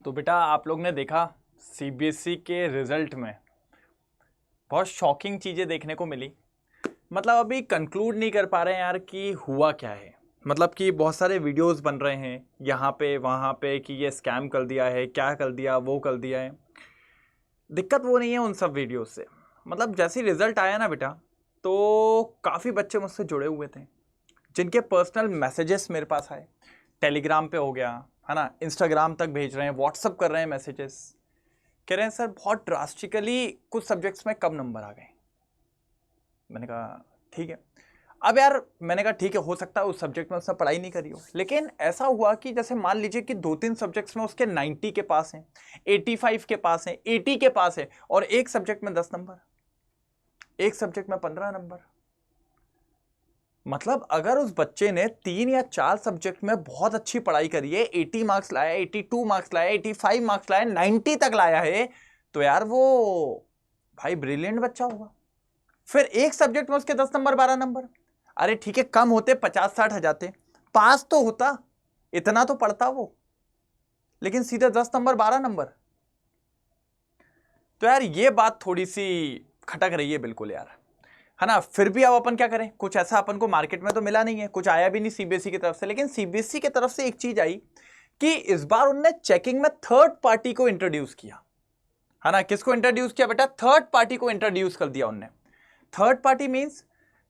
तो बेटा आप लोग ने देखा सीबीएसई के रिजल्ट में बहुत शॉकिंग चीज़ें देखने को मिली। मतलब अभी कंक्लूड नहीं कर पा रहे हैं यार कि हुआ क्या है। मतलब कि बहुत सारे वीडियोस बन रहे हैं यहाँ पे वहाँ पे कि ये स्कैम कर दिया है, क्या कर दिया, वो कर दिया है। दिक्कत वो नहीं है उन सब वीडियोस से। मतलब जैसे ही रिजल्ट आया ना बेटा, तो काफ़ी बच्चे मुझसे जुड़े हुए थे जिनके पर्सनल मैसेजेस मेरे पास आए। टेलीग्राम पे हो गया है ना, इंस्टाग्राम तक भेज रहे हैं, व्हाट्सअप कर रहे हैं मैसेजेस, कह रहे हैं सर बहुत ड्रास्टिकली कुछ सब्जेक्ट्स में कम नंबर आ गए। मैंने कहा ठीक है। अब यार मैंने कहा ठीक है, हो सकता है उस सब्जेक्ट में उसने पढ़ाई नहीं करी हो, लेकिन ऐसा हुआ कि जैसे मान लीजिए कि 2-3 सब्जेक्ट्स में उसके 90 के पास हैं, 85 के पास हैं, 80 के पास है, और एक सब्जेक्ट में 10 नंबर, एक सब्जेक्ट में 15 नंबर। मतलब अगर उस बच्चे ने 3 या 4 सब्जेक्ट में बहुत अच्छी पढ़ाई करी है, 80 मार्क्स लाया, 82 मार्क्स लाया, 85 मार्क्स लाया, 90 तक लाया है, तो यार वो भाई ब्रिलियंट बच्चा होगा। फिर एक सब्जेक्ट में उसके 10 नंबर 12 नंबर, अरे ठीक है कम होते 50-60 हो जाते, पास तो होता, इतना तो पढ़ता वो, लेकिन सीधे 10 नंबर 12 नंबर। तो यार ये बात थोड़ी सी खटक रही है बिल्कुल यार, है ना। फिर भी अब अपन क्या करें, कुछ ऐसा अपन को मार्केट में तो मिला नहीं है, कुछ आया भी नहीं सीबीएसई की तरफ से। लेकिन सीबीएसई की तरफ से एक चीज आई कि इस बार उन्होंने चेकिंग में थर्ड पार्टी को इंट्रोड्यूस किया, है ना। किसको इंट्रोड्यूस किया बेटा? थर्ड पार्टी को इंट्रोड्यूस कर दिया उन्होंने। थर्ड पार्टी मींस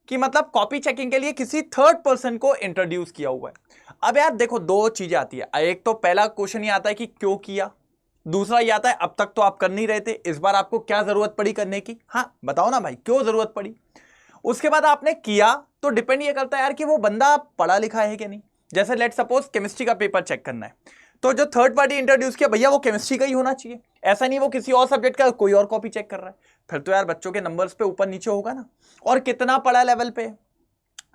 कि मतलब कॉपी चेकिंग के लिए किसी थर्ड पर्सन को इंट्रोड्यूस किया हुआ है। अब यार देखो दो चीजें आती है, एक तो पहला क्वेश्चन ये आता है कि क्यों किया, दूसरा ये आता है अब तक तो आप कर नहीं रहे थे, इस बार आपको क्या जरूरत पड़ी करने की, हाँ बताओ ना भाई क्यों जरूरत पड़ी। उसके बाद आपने किया तो डिपेंड ये करता है यार कि वो बंदा पढ़ा लिखा है कि नहीं। जैसे लेट सपोज केमिस्ट्री का पेपर चेक करना है, तो जो थर्ड पार्टी इंट्रोड्यूस किया भैया वो केमिस्ट्री का ही होना चाहिए, ऐसा नहीं वो किसी और सब्जेक्ट का कोई और कॉपी चेक कर रहा है। फिर तो यार बच्चों के नंबर्स पे ऊपर नीचे होगा ना, और कितना पढ़ा लेवल पे,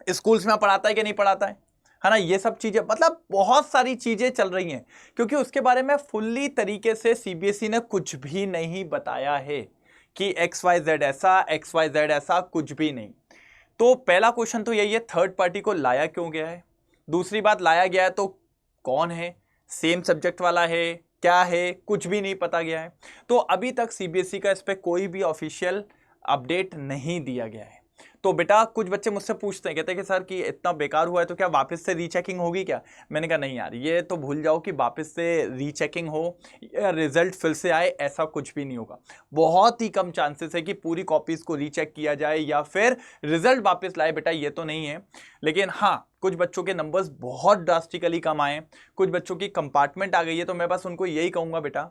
स्कूल्स में पढ़ाता है कि नहीं पढ़ाता है ना। ये सब चीजें मतलब बहुत सारी चीजें चल रही हैं, क्योंकि उसके बारे में फुल्ली तरीके से सीबीएसई ने कुछ भी नहीं बताया है कि XYZ ऐसा, XYZ ऐसा, कुछ भी नहीं। तो पहला क्वेश्चन तो यही है, थर्ड पार्टी को लाया क्यों गया है। दूसरी बात, लाया गया है तो कौन है, सेम सब्जेक्ट वाला है, क्या है, कुछ भी नहीं पता गया है। तो अभी तक सीबीएसई का इस पे कोई भी ऑफिशियल अपडेट नहीं दिया गया है। तो बेटा कुछ बच्चे मुझसे पूछते हैं, कहते हैं कि सर कि इतना बेकार हुआ है तो क्या वापस से रीचेकिंग होगी क्या। मैंने कहा नहीं यार, ये तो भूल जाओ कि वापस से रीचेकिंग हो या रिजल्ट फिर से आए, ऐसा कुछ भी नहीं होगा। बहुत ही कम चांसेस है कि पूरी कॉपीज को रीचेक किया जाए या फिर रिजल्ट वापस लाए, बेटा ये तो नहीं है। लेकिन हाँ, कुछ बच्चों के नंबर्स बहुत ड्रास्टिकली कम आए, कुछ बच्चों की कंपार्टमेंट आ गई है, तो मैं बस उनको यही कहूंगा बेटा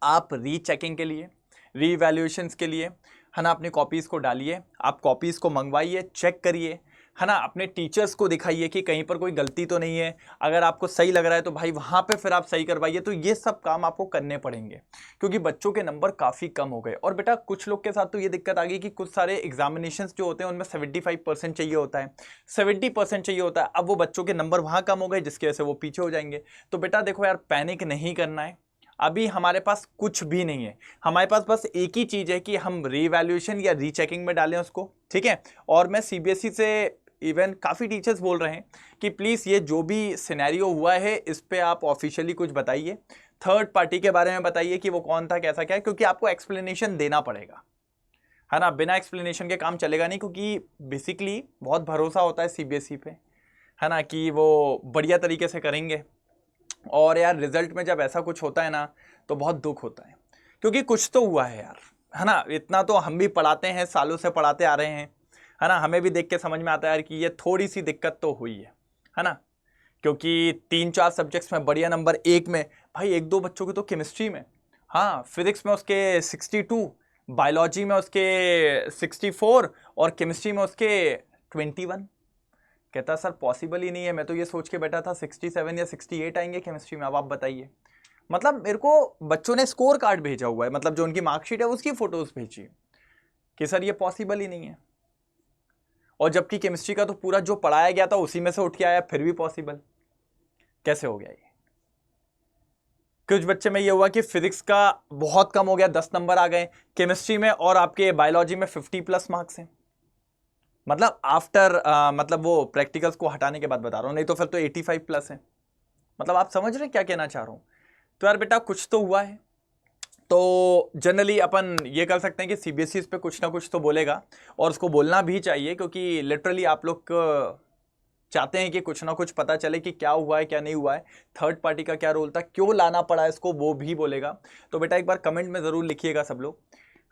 आप रीचेकिंग के लिए, रीवैल्यूएशंस के लिए, है ना, अपनी कॉपीज़ को डालिए, आप कॉपीज़ को मंगवाइए, चेक करिए, है ना, अपने टीचर्स को दिखाइए कि कहीं पर कोई गलती तो नहीं है। अगर आपको सही लग रहा है तो भाई वहाँ पे फिर आप सही करवाइए। तो ये सब काम आपको करने पड़ेंगे, क्योंकि बच्चों के नंबर काफ़ी कम हो गए। और बेटा कुछ लोग के साथ तो ये दिक्कत आ गई कि कुछ सारे एग्जामिनेशंस जो होते हैं उनमें 75% चाहिए होता है, 70% चाहिए होता है। अब वो बच्चों के नंबर वहाँ कम हो गए, जिसकी वजह से वो पीछे हो जाएंगे। तो बेटा देखो यार, पैनिक नहीं करना है, अभी हमारे पास कुछ भी नहीं है। हमारे पास बस एक ही चीज है कि हम रीवैल्यूएशन या रीचेकिंग में डालें उसको, ठीक है। और मैं सीबीएसई से इवन काफ़ी टीचर्स बोल रहे हैं कि प्लीज़ ये जो भी सिनेरियो हुआ है इस पे आप ऑफिशियली कुछ बताइए, थर्ड पार्टी के बारे में बताइए कि वो कौन था, कैसा क्या है, क्योंकि आपको एक्सप्लेनेशन देना पड़ेगा, है ना। बिना एक्सप्लेनेशन के काम चलेगा नहीं, क्योंकि बेसिकली बहुत भरोसा होता है सीबीएसई पे, है ना, कि वो बढ़िया तरीके से करेंगे। और यार रिजल्ट में जब ऐसा कुछ होता है ना, तो बहुत दुख होता है, क्योंकि कुछ तो हुआ है यार, है ना। इतना तो हम भी पढ़ाते हैं, सालों से पढ़ाते आ रहे हैं, है ना, हमें भी देख के समझ में आता है यार कि ये थोड़ी सी दिक्कत तो हुई है ना। क्योंकि 3-4 सब्जेक्ट्स में बढ़िया नंबर, एक में भाई 1-2 बच्चों के तो केमिस्ट्री में, हाँ फिजिक्स में उसके 62, बायोलॉजी में उसके 64, और केमिस्ट्री में उसके 21। कहता सर पॉसिबल ही नहीं है, मैं तो ये सोच के बैठा था 67 या 68 आएंगे केमिस्ट्री में, अब आप बताइए। मतलब मेरे को बच्चों ने स्कोर कार्ड भेजा हुआ है, मतलब जो उनकी मार्कशीट है उसकी फोटोज भेजी है कि सर ये पॉसिबल ही नहीं है। और जबकि केमिस्ट्री का तो पूरा जो पढ़ाया गया था उसी में से उठ के आया, फिर भी पॉसिबल कैसे हो गया ये। कुछ बच्चे में ये हुआ कि फिजिक्स का बहुत कम हो गया, 10 नंबर आ गए केमिस्ट्री में, और आपके बायोलॉजी में 50+ मार्क्स हैं। मतलब आफ्टर मतलब वो प्रैक्टिकल्स को हटाने के बाद बता रहा हूं, नहीं तो फिर तो 85+ है। मतलब आप समझ रहे हैं क्या कहना चाह रहा हूं। तो यार बेटा कुछ तो हुआ है। तो जनरली अपन ये कर सकते हैं कि सीबीएसई इस पे कुछ ना कुछ तो बोलेगा, और उसको बोलना भी चाहिए, क्योंकि लिटरली आप लोग चाहते हैं कि कुछ ना कुछ पता चले कि क्या हुआ है क्या नहीं हुआ है, थर्ड पार्टी का क्या रोल था, क्यों लाना पड़ा इसको, वो भी बोलेगा। तो बेटा एक बार कमेंट में ज़रूर लिखिएगा सब लोग,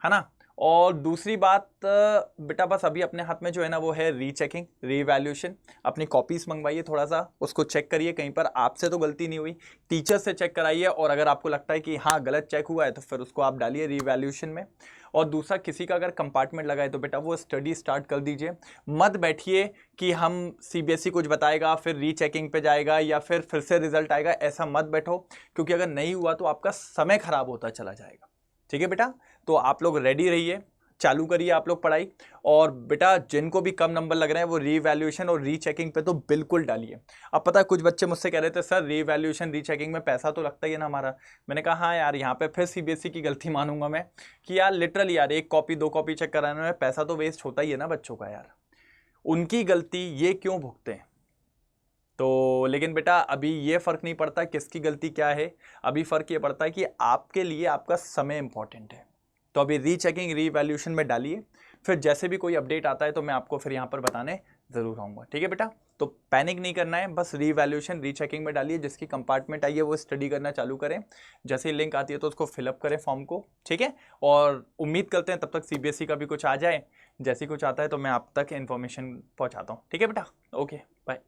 है ना। और दूसरी बात बेटा, बस अभी अपने हाथ में जो है ना वो है रीचेकिंग, रीवैल्यूएशन। अपनी कॉपीज मंगवाइए, थोड़ा सा उसको चेक करिए, कहीं पर आपसे तो गलती नहीं हुई, टीचर से चेक कराइए, और अगर आपको लगता है कि हाँ गलत चेक हुआ है तो फिर उसको आप डालिए रीवैल्यूएशन में। और दूसरा, किसी का अगर कंपार्टमेंट लगा है तो बेटा वो स्टडी स्टार्ट कर दीजिए। मत बैठिए कि हम सीबीएसई कुछ बताएगा फिर रीचेकिंग पे जाएगा या फिर से रिजल्ट आएगा, ऐसा मत बैठो, क्योंकि अगर नहीं हुआ तो आपका समय खराब होता चला जाएगा। ठीक है बेटा, तो आप लोग रेडी रहिए, चालू करिए आप लोग पढ़ाई। और बेटा जिनको भी कम नंबर लग रहे हैं वो रीवैल्यूएशन और रीचेकिंग पे तो बिल्कुल डालिए। अब पता है कुछ बच्चे मुझसे कह रहे थे सर रीवैल्यूएशन रीचेकिंग में पैसा तो लगता ही है ना हमारा। मैंने कहा हाँ यार, यहाँ पे फिर सीबीएसई की गलती मानूंगा मैं कि यार लिटरली यार 1 कॉपी 2 कॉपी चेक कराने में पैसा तो वेस्ट होता ही है ना बच्चों का यार, उनकी गलती ये क्यों भुगते हैं। तो लेकिन बेटा अभी ये फर्क नहीं पड़ता किसकी गलती क्या है, अभी फर्क ये पड़ता है कि आपके लिए आपका समय इंपॉर्टेंट है। तो अभी रीचेकिंग रीवैल्यूएशन में डालिए, फिर जैसे भी कोई अपडेट आता है तो मैं आपको फिर यहाँ पर बताने ज़रूर आऊँगा। ठीक है बेटा, तो पैनिक नहीं करना है, बस रीवैल्यूएशन रीचेकिंग में डालिए, जिसकी कंपार्टमेंट आई है वो स्टडी करना चालू करें, जैसे ही लिंक आती है तो उसको फिलअप करें फॉर्म को। ठीक है, और उम्मीद करते हैं तब तक सीबीएसई का भी कुछ आ जाए, जैसे कुछ आता है तो मैं आप तक इन्फॉर्मेशन पहुँचाता हूँ। ठीक है बेटा, ओके बाय।